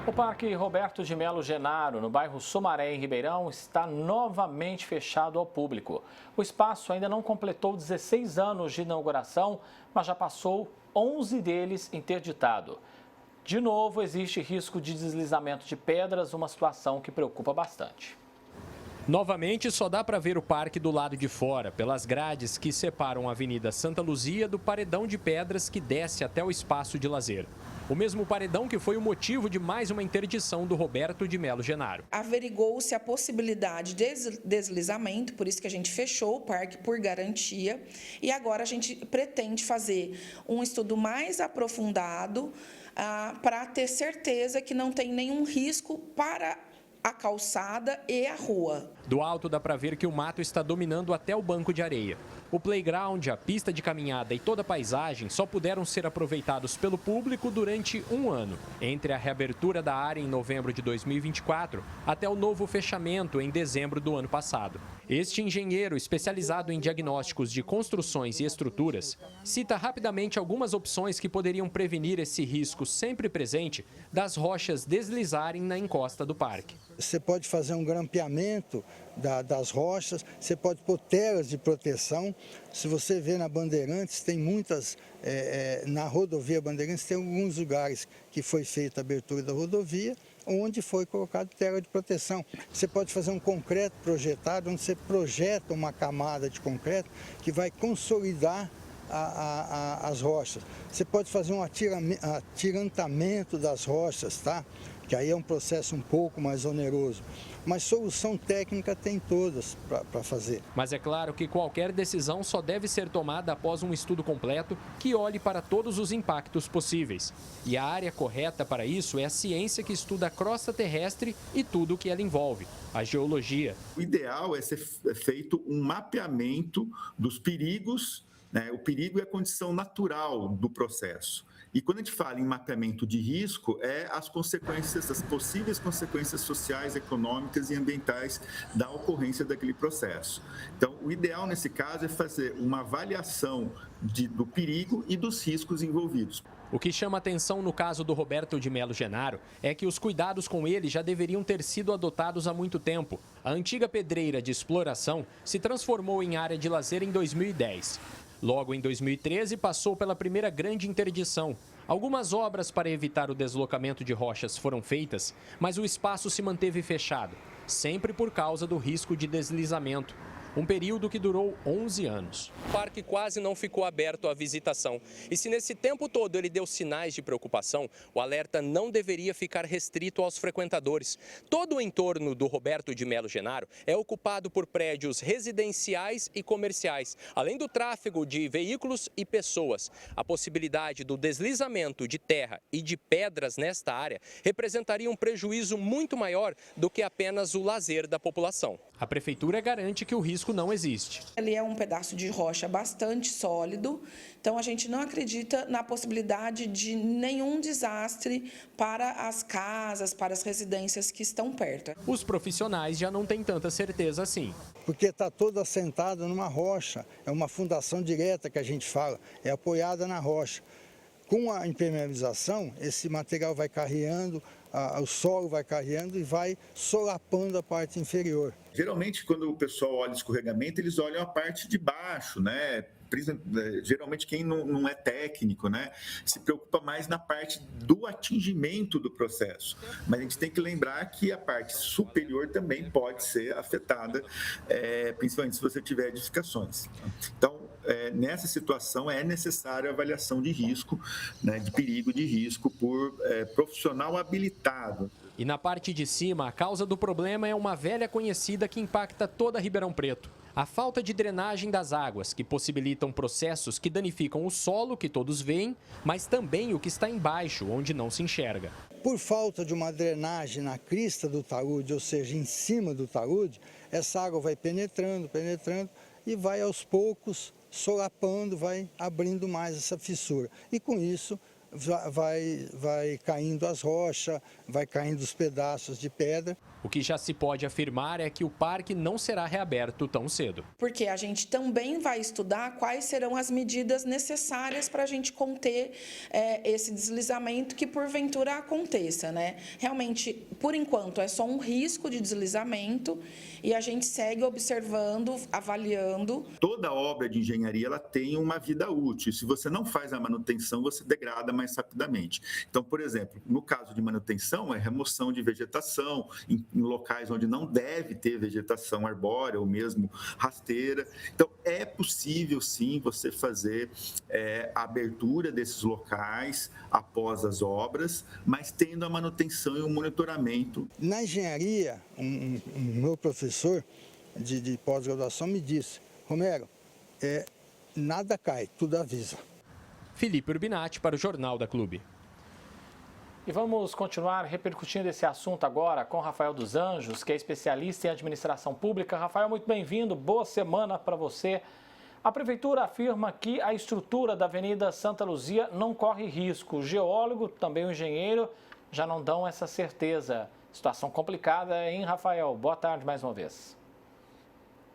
O Parque Roberto de Melo Genaro, no bairro Sumaré, em Ribeirão, está novamente fechado ao público. O espaço ainda não completou 16 anos de inauguração, mas já passou 11 deles interditado. De novo, existe risco de deslizamento de pedras, uma situação que preocupa bastante. Novamente, só dá para ver o parque do lado de fora, pelas grades que separam a Avenida Santa Luzia do paredão de pedras que desce até o espaço de lazer. O mesmo paredão que foi o motivo de mais uma interdição do Roberto de Melo Genaro. Averigou-se a possibilidade de deslizamento, por isso que a gente fechou o parque por garantia. E agora a gente pretende fazer um estudo mais aprofundado para ter certeza que não tem nenhum risco para a calçada e a rua. Do alto dá para ver que o mato está dominando até o banco de areia. O playground, a pista de caminhada e toda a paisagem só puderam ser aproveitados pelo público durante um ano, entre a reabertura da área em novembro de 2024 até o novo fechamento em dezembro do ano passado. Este engenheiro, especializado em diagnósticos de construções e estruturas, cita rapidamente algumas opções que poderiam prevenir esse risco sempre presente das rochas deslizarem na encosta do parque. Você pode fazer um grampeamento das rochas, você pode pôr telas de proteção. Se você vê na Bandeirantes, tem muitas, na rodovia Bandeirantes, tem alguns lugares que foi feita a abertura da rodovia, onde foi colocado tela de proteção. Você pode fazer um concreto projetado, onde você projeta uma camada de concreto que vai consolidar as rochas. Você pode fazer um atirantamento das rochas, tá? Que aí é um processo um pouco mais oneroso. Mas solução técnica tem todas para fazer. Mas é claro que qualquer decisão só deve ser tomada após um estudo completo que olhe para todos os impactos possíveis. E a área correta para isso é a ciência que estuda a crosta terrestre e tudo o que ela envolve, a geologia. O ideal é ser feito um mapeamento dos perigos, né? O perigo é a condição natural do processo. E quando a gente fala em mapeamento de risco, é as consequências, as possíveis consequências sociais, econômicas e ambientais da ocorrência daquele processo. Então, o ideal nesse caso é fazer uma avaliação do perigo e dos riscos envolvidos. O que chama atenção no caso do Roberto de Melo Genaro é que os cuidados com ele já deveriam ter sido adotados há muito tempo. A antiga pedreira de exploração se transformou em área de lazer em 2010. Logo em 2013, passou pela primeira grande interdição. Algumas obras para evitar o deslocamento de rochas foram feitas, mas o espaço se manteve fechado, sempre por causa do risco de deslizamento. Um período que durou 11 anos. O parque quase não ficou aberto à visitação. E se nesse tempo todo ele deu sinais de preocupação, o alerta não deveria ficar restrito aos frequentadores. Todo o entorno do Roberto de Melo Genaro é ocupado por prédios residenciais e comerciais, além do tráfego de veículos e pessoas. A possibilidade do deslizamento de terra e de pedras nesta área representaria um prejuízo muito maior do que apenas o lazer da população. A prefeitura garante que o risco não existe. Ele é um pedaço de rocha bastante sólido, então a gente não acredita na possibilidade de nenhum desastre para as casas, para as residências que estão perto. Os profissionais já não têm tanta certeza assim. Porque está todo assentado numa rocha, é uma fundação direta que a gente fala, é apoiada na rocha. Com a impermeabilização, esse material vai carreando, o solo vai carreando e vai solapando a parte inferior. Geralmente, quando o pessoal olha escorregamento, eles olham a parte de baixo, né? Geralmente quem não é técnico, né, se preocupa mais na parte do atingimento do processo. Mas a gente tem que lembrar que a parte superior também pode ser afetada, principalmente se você tiver edificações. Então, nessa situação é necessária a avaliação de risco, né, de perigo de risco por profissional habilitado. E na parte de cima, a causa do problema é uma velha conhecida que impacta toda Ribeirão Preto. A falta de drenagem das águas, que possibilitam processos que danificam o solo, que todos veem, mas também o que está embaixo, onde não se enxerga. Por falta de uma drenagem na crista do talude, ou seja, em cima do talude, essa água vai penetrando e vai aos poucos solapando, vai abrindo mais essa fissura. E com isso, vai caindo as rochas, vai caindo os pedaços de pedra. O que já se pode afirmar é que o parque não será reaberto tão cedo. Porque a gente também vai estudar quais serão as medidas necessárias para a gente conter esse deslizamento que porventura aconteça, né? Realmente, por enquanto, é só um risco de deslizamento e a gente segue observando, avaliando. Toda obra de engenharia ela tem uma vida útil. Se você não faz a manutenção, você degrada mais rapidamente. Então, por exemplo, no caso de manutenção, é remoção de vegetação em locais onde não deve ter vegetação arbórea ou mesmo rasteira. Então, é possível, sim, você fazer a abertura desses locais após as obras, mas tendo a manutenção e o monitoramento. Na engenharia, um meu professor de pós-graduação me disse: Romero, nada cai, tudo avisa. Felipe Urbinati para o Jornal da Clube. E vamos continuar repercutindo esse assunto agora com Rafael dos Anjos, que é especialista em administração pública. Rafael, muito bem-vindo, boa semana para você. A Prefeitura afirma que a estrutura da Avenida Santa Luzia não corre risco. O geólogo, também o engenheiro, já não dão essa certeza. Situação complicada, hein, Rafael? Boa tarde mais uma vez.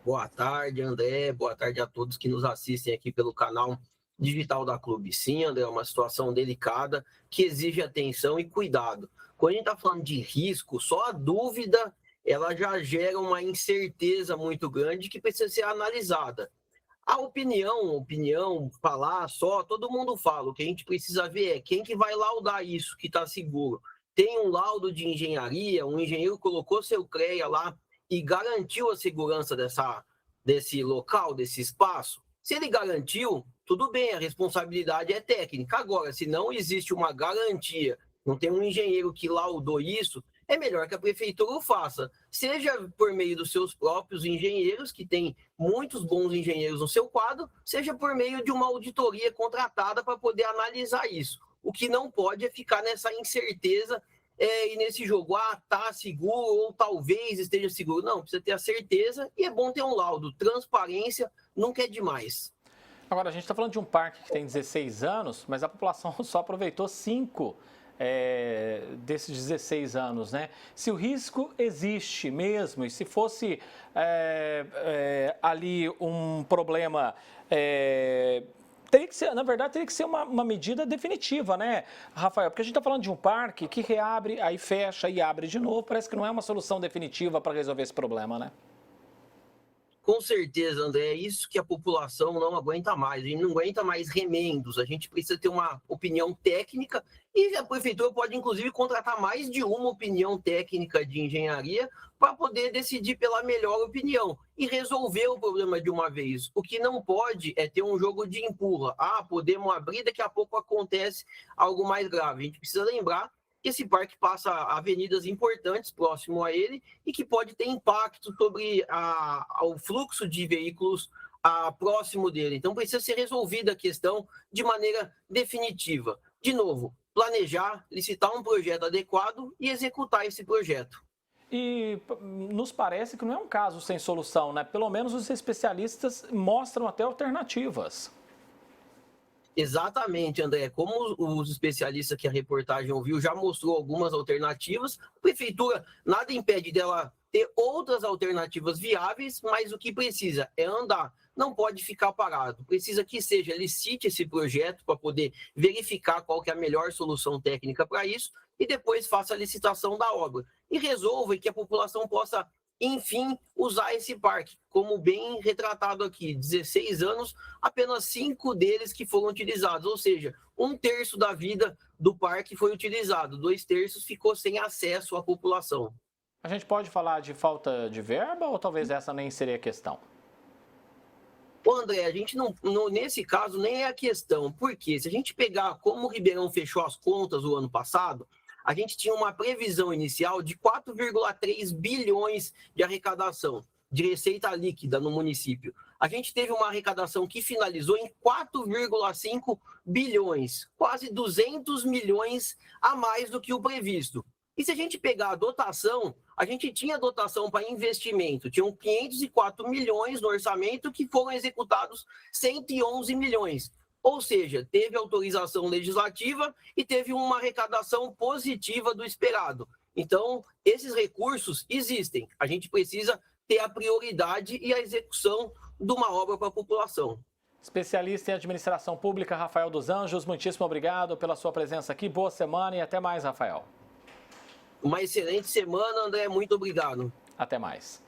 Boa tarde, André. Boa tarde a todos que nos assistem aqui pelo canal digital da Clube. Sim, André, é uma situação delicada que exige atenção e cuidado. Quando a gente está falando de risco, só a dúvida ela já gera uma incerteza muito grande que precisa ser analisada. A opinião, falar só, todo mundo fala. O que a gente precisa ver é quem que vai laudar isso que está seguro. Tem um laudo de engenharia, um engenheiro colocou seu CREA lá e garantiu a segurança desse local, desse espaço. Se ele garantiu, tudo bem, a responsabilidade é técnica. Agora, se não existe uma garantia, não tem um engenheiro que laudou isso, é melhor que a prefeitura o faça. Seja por meio dos seus próprios engenheiros, que tem muitos bons engenheiros no seu quadro, seja por meio de uma auditoria contratada para poder analisar isso. O que não pode é ficar nessa incerteza e nesse jogo, tá seguro ou talvez esteja seguro. Não, precisa ter a certeza e é bom ter um laudo. Transparência nunca é demais. Agora, a gente está falando de um parque que tem 16 anos, mas a população só aproveitou 5 desses 16 anos, né? Se o risco existe mesmo e se fosse ali um problema... teria que ser, na verdade, teria que ser uma medida definitiva, né, Rafael? Porque a gente está falando de um parque que reabre, aí fecha e abre de novo. Parece que não é uma solução definitiva para resolver esse problema, né? Com certeza, André, é isso que a população não aguenta mais. A gente não aguenta mais remendos. A gente precisa ter uma opinião técnica e a prefeitura pode, inclusive, contratar mais de uma opinião técnica de engenharia para poder decidir pela melhor opinião e resolver o problema de uma vez. O que não pode é ter um jogo de empurra. Podemos abrir, daqui a pouco acontece algo mais grave. A gente precisa lembrar que esse parque passa avenidas importantes próximo a ele e que pode ter impacto sobre o fluxo de veículos próximo dele. Então, precisa ser resolvida a questão de maneira definitiva. De novo, planejar, licitar um projeto adequado e executar esse projeto. E nos parece que não é um caso sem solução, né? Pelo menos os especialistas mostram até alternativas. Exatamente, André. Como os especialistas que a reportagem ouviu já mostrou algumas alternativas, a prefeitura nada impede dela ter outras alternativas viáveis, mas o que precisa é andar, não pode ficar parado. Precisa que licite esse projeto para poder verificar qual que é a melhor solução técnica para isso e depois faça a licitação da obra. E resolva e que a população possa, enfim, usar esse parque. Como bem retratado aqui, 16 anos, apenas 5 deles que foram utilizados, ou seja, 1/3 da vida do parque foi utilizado, 2/3 ficou sem acesso à população. A gente pode falar de falta de verba ou talvez essa nem seria a questão? Ô André, a gente não, nesse caso nem é a questão, porque se a gente pegar como o Ribeirão fechou as contas o ano passado, a gente tinha uma previsão inicial de 4,3 bilhões de arrecadação, de receita líquida no município. A gente teve uma arrecadação que finalizou em 4,5 bilhões, quase 200 milhões a mais do que o previsto. E se a gente pegar a dotação, a gente tinha dotação para investimento, tinham 504 milhões no orçamento que foram executados 111 milhões. Ou seja, teve autorização legislativa e teve uma arrecadação positiva do esperado. Então, esses recursos existem. A gente precisa ter a prioridade e a execução de uma obra para a população. Especialista em administração pública, Rafael dos Anjos, muitíssimo obrigado pela sua presença aqui. Boa semana e até mais, Rafael. Uma excelente semana, André. Muito obrigado. Até mais.